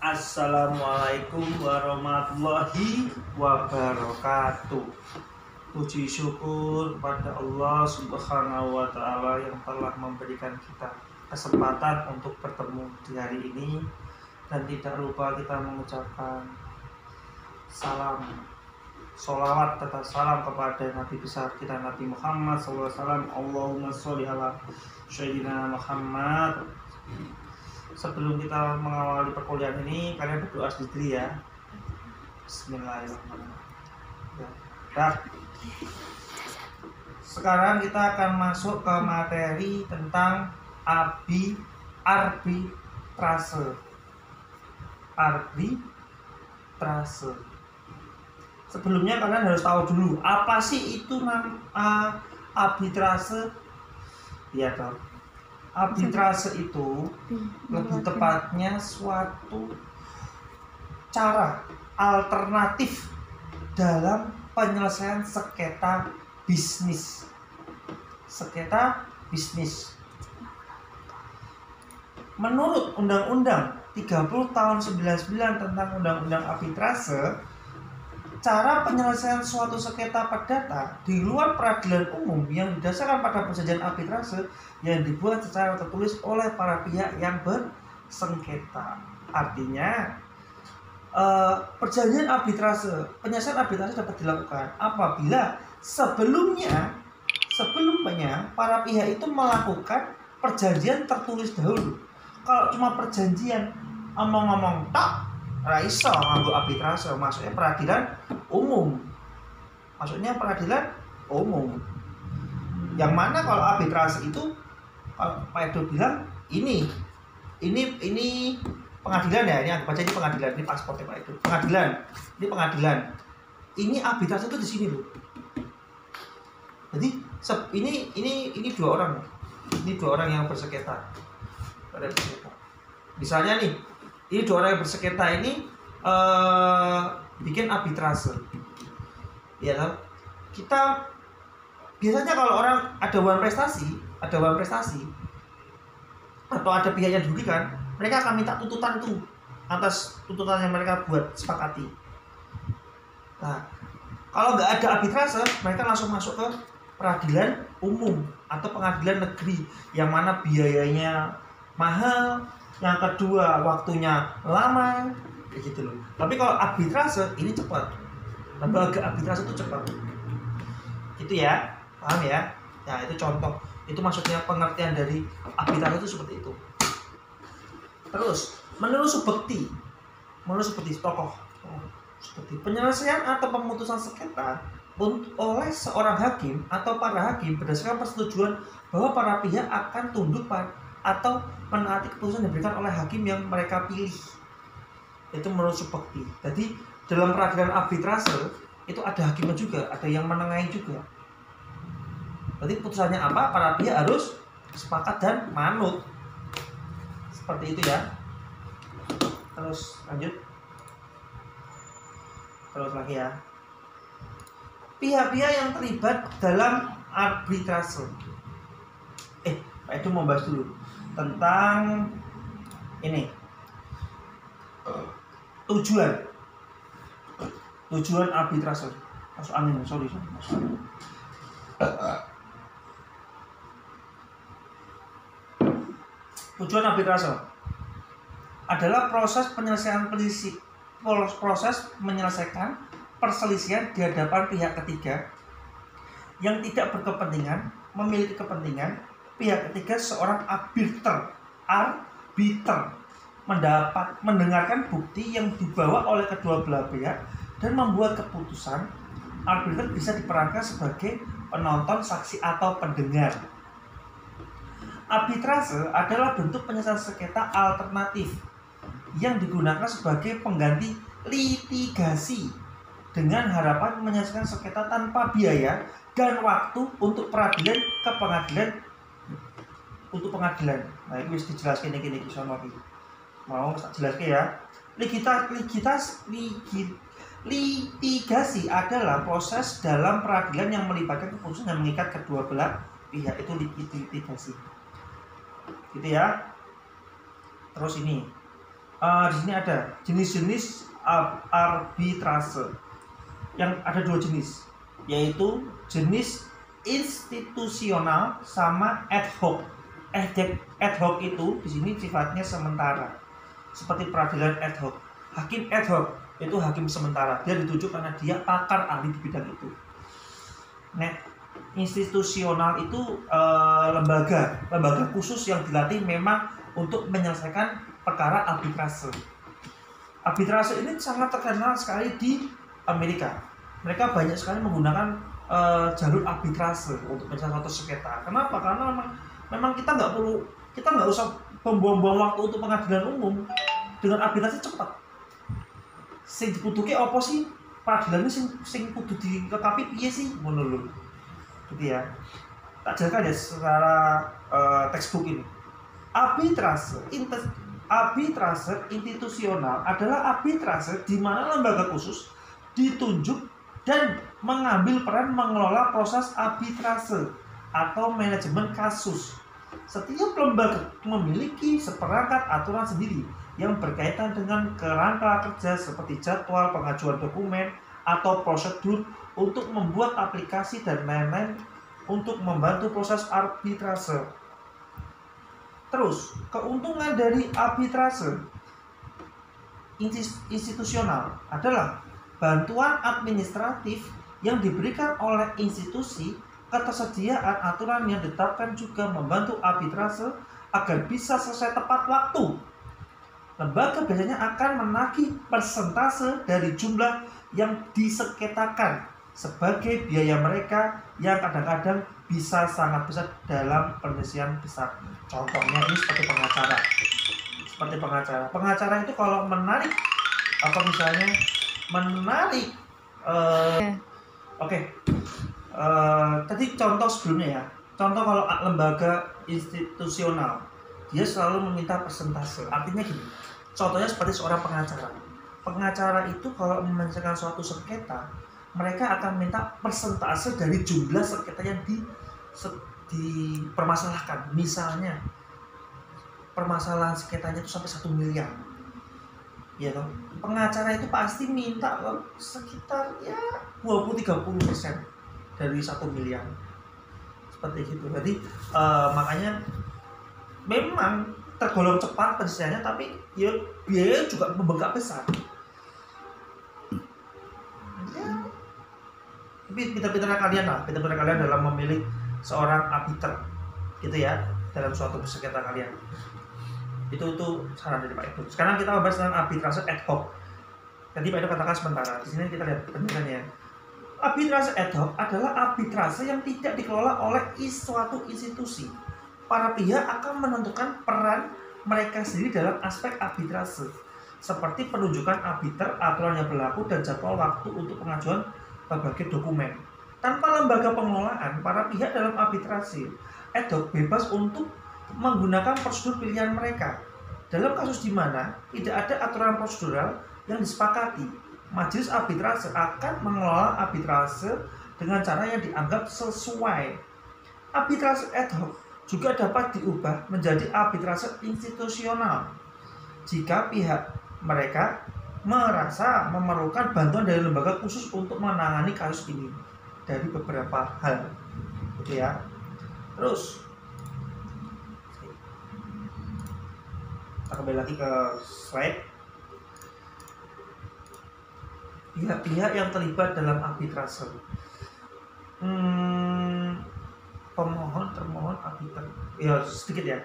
Assalamualaikum warahmatullahi wabarakatuh. Puji syukur kepada Allah Subhanahu wa Ta'ala yang telah memberikan kita kesempatan untuk bertemu di hari ini, dan tidak lupa kita mengucapkan salam, sholawat serta salam kepada Nabi besar kita Nabi Muhammad SAW. Allahumma sholli ala Sayyidina Muhammad. Sebelum kita mengawali perkuliahan ini, kalian berdoa sendiri ya. Bismillahirrahmanirrahim. Ya. Sekarang kita akan masuk ke materi tentang arbitrase. Arbitrase. Sebelumnya kalian harus tahu dulu apa sih itu arbitrase. Ya toh. Arbitrase itu lebih tepatnya suatu cara alternatif dalam penyelesaian sengketa bisnis. Sengketa bisnis. Menurut Undang-Undang 30 tahun 99 tentang Undang-Undang Arbitrase, cara penyelesaian suatu sengketa perdata di luar peradilan umum yang didasarkan pada perjanjian arbitrase yang dibuat secara tertulis oleh para pihak yang bersengketa. Artinya, perjanjian arbitrase, penyelesaian arbitrase dapat dilakukan apabila sebelumnya para pihak itu melakukan perjanjian tertulis dahulu. Kalau cuma perjanjian omong-omong tak, raiso nganggo arbitrase, maksudnya peradilan umum. Yang mana kalau arbitrase itu, kalau Pak Edo bilang ini pengadilan ya, ini anggap aja ini pengadilan, ini paspornya Pak Edo. Pengadilan. Ini arbitrase itu di sini loh. Jadi ini dua orang. Ini dua orang yang bersengketa. Misalnya nih, ini dua orang yang bersengketa ini bikin arbitrase. Ya kan? Kita biasanya kalau orang ada uang prestasi atau ada pihak yang dirugikan, mereka akan minta tuntutan itu atas tuntutan yang mereka buat sepakati. Nah, kalau nggak ada arbitrase, mereka langsung masuk ke peradilan umum atau pengadilan negeri, yang mana biayanya mahal, yang kedua waktunya lama, kayak gitu loh. Tapi kalau arbitrase ini cepat. Lembaga arbitrase itu cepat. Gitu ya, paham ya? Nah, itu contoh. Itu maksudnya pengertian dari arbitrase itu seperti itu. Terus, menurut Subekti tokoh seperti penyelesaian atau pemutusan sengketa oleh seorang hakim atau para hakim berdasarkan persetujuan bahwa para pihak akan tunduk atau menaati keputusan yang diberikan oleh hakim yang mereka pilih. Itu menurut Subekti. Jadi dalam peradilan arbitrase itu ada hakimnya juga, ada yang menengahi juga. Berarti putusannya apa? Para pihak harus sepakat dan manut. Seperti itu ya. Terus lanjut. Terus lagi ya. Pihak-pihak yang terlibat dalam arbitrase. Pak Edo mau bahas dulu tentang ini. Tujuan arbitrase. Masuk angin, sorry. Tujuan arbitrase adalah proses menyelesaikan perselisihan di hadapan pihak ketiga yang tidak memiliki kepentingan. Pihak ketiga seorang arbiter mendengarkan bukti yang dibawa oleh kedua belah pihak dan membuat keputusan. Arbiter bisa diperankan sebagai penonton, saksi, atau pendengar. Arbitrase adalah bentuk penyelesaian sengketa alternatif yang digunakan sebagai pengganti litigasi dengan harapan menyelesaikan sengketa tanpa biaya dan waktu untuk peradilan ke pengadilan. Nah, itu harus dijelaskan ini sama lagi. Mau tak jelaskan ya. Litigasi adalah proses dalam peradilan yang melibatkan keputusan yang mengikat kedua belah pihak, itu litigasi. Gitu ya. Terus ini Di sini ada jenis-jenis arbitrase yang ada 2 jenis, yaitu jenis institusional sama ad hoc. Ad hoc itu di sini sifatnya sementara, seperti peradilan ad hoc. Hakim ad hoc itu hakim sementara, dia ditunjuk karena dia pakar ahli di bidang itu. Nah, institusional itu lembaga khusus yang dilatih memang untuk menyelesaikan perkara arbitrase. Arbitrase ini sangat terkenal sekali di Amerika. Mereka banyak sekali menggunakan jalur arbitrase untuk menyelesaikan suatu sengketa. Kenapa? Karena memang kita nggak usah membuang-buang waktu untuk pengadilan umum. Dengan arbitrase cepat. Sing dibutuhke apa sih? Peradilan ini sing kudu dikekapi piye sih? Ngono lho. Gitu ya. Tak jelaskan ya secara textbook ini. Arbitrase institusional adalah arbitrase di mana lembaga khusus ditunjuk dan mengambil peran mengelola proses arbitrase atau manajemen kasus. Setiap lembaga memiliki seperangkat aturan sendiri yang berkaitan dengan kerangka kerja seperti jadwal pengajuan dokumen atau prosedur untuk membuat aplikasi dan lain-lain untuk membantu proses arbitrase. Terus, keuntungan dari arbitrase institusional adalah bantuan administratif yang diberikan oleh institusi, ketersediaan aturan yang ditetapkan juga membantu arbitrase agar bisa selesai tepat waktu. Lembaga biasanya akan menagih persentase dari jumlah yang disengketakan sebagai biaya mereka yang kadang-kadang bisa sangat besar dalam penyelesaian besar. Contohnya ini seperti pengacara. Pengacara itu kalau menarik tadi contoh sebelumnya ya. Contoh kalau lembaga institusional, dia selalu meminta persentase. Artinya gini. Contohnya seperti seorang pengacara. Pengacara itu kalau menyelesaikan suatu sengketa, mereka akan minta persentase dari jumlah sengketa yang dipermasalahkan. Misalnya permasalahan sengketanya itu sampai 1 miliar, ya toh. Pengacara itu pasti minta sekitar ya 20-30% dari 1 miliar, seperti itu. Jadi makanya memang tergolong cepat penyelesaiannya, tapi ya biaya juga membengkak besar. Pintar-pintar kalian dalam memilih seorang arbiter gitu ya dalam suatu sengketa kalian. Itu saran dari Pak Edo. Sekarang kita bahas tentang arbitrase ad hoc. Tadi Pak Edo katakan sementara. Di sini kita lihat penjelasannya. Arbitrase ad hoc adalah arbitrase yang tidak dikelola oleh suatu institusi. Para pihak akan menentukan peran mereka sendiri dalam aspek arbitrase, seperti penunjukan arbiter, aturan yang berlaku, dan jadwal waktu untuk pengajuan berbagai dokumen. Tanpa lembaga pengelolaan, para pihak dalam arbitrase ad hoc bebas untuk menggunakan prosedur pilihan mereka. Dalam kasus di mana tidak ada aturan prosedural yang disepakati, majelis arbitrase akan mengelola arbitrase dengan cara yang dianggap sesuai. Arbitrase ad hoc juga dapat diubah menjadi arbitrase institusional jika pihak mereka merasa memerlukan bantuan dari lembaga khusus untuk menangani kasus ini dari beberapa hal, gitu ya. Terus kita kembali lagi ke slide. Pihak-pihak yang terlibat dalam arbitrase, pemohon, termohon, arbiter. Ya sedikit.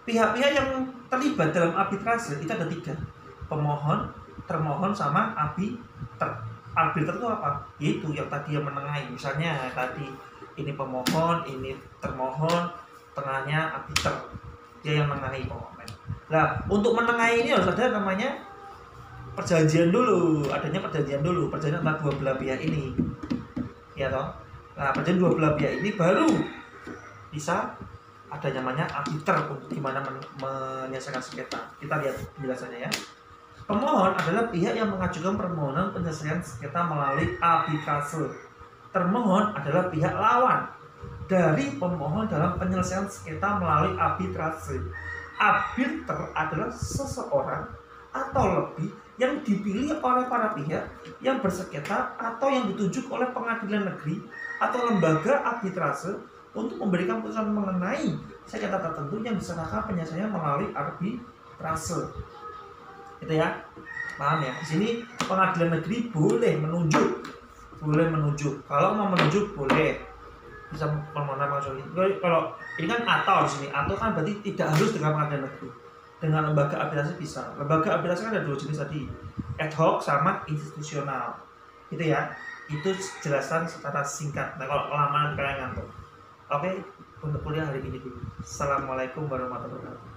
Pihak-pihak yang terlibat dalam arbitrase itu ada 3: pemohon, termohon, sama arbiter. Arbiter itu apa? Yaitu yang tadi yang menengahi. Misalnya tadi ini pemohon, ini termohon, tengahnya arbiter. Dia yang menengahi pemohon. Nah, untuk menengahi ini harus ada namanya perjanjian dulu. Perjanjian antara dua belah pihak ini. Ya toh? Nah, perjanjian dua belah pihak ini baru bisa ada namanya arbiter untuk gimana menyelesaikan sengketa. Kita lihat penjelasannya ya. Pemohon adalah pihak yang mengajukan permohonan penyelesaian sengketa melalui arbitrase. Termohon adalah pihak lawan dari pemohon dalam penyelesaian sengketa melalui arbitrase. arbiter adalah seseorang atau lebih yang dipilih oleh para pihak yang bersengketa atau yang ditunjuk oleh pengadilan negeri atau lembaga arbitrase untuk memberikan putusan mengenai sengketa tertentu yang diserahkan penyelesaiannya melalui arbitrase. Gitu ya. Paham ya? Di sini pengadilan negeri boleh menunjuk. Kalau mau menunjuk boleh. Bisa permohonan maksud. Kalau ini kan atau di sini, atau kan berarti tidak harus dengan pengadilan negeri. Dengan lembaga arbitrase bisa. Lembaga arbitrase kan ada dua jenis tadi, ad hoc sama institusional. Gitu ya. Itu jelasan secara singkat. Nah, kalau lama nanti kalian ngantuk. Oke, untuk kuliah hari ini dulu. Assalamualaikum warahmatullahi wabarakatuh.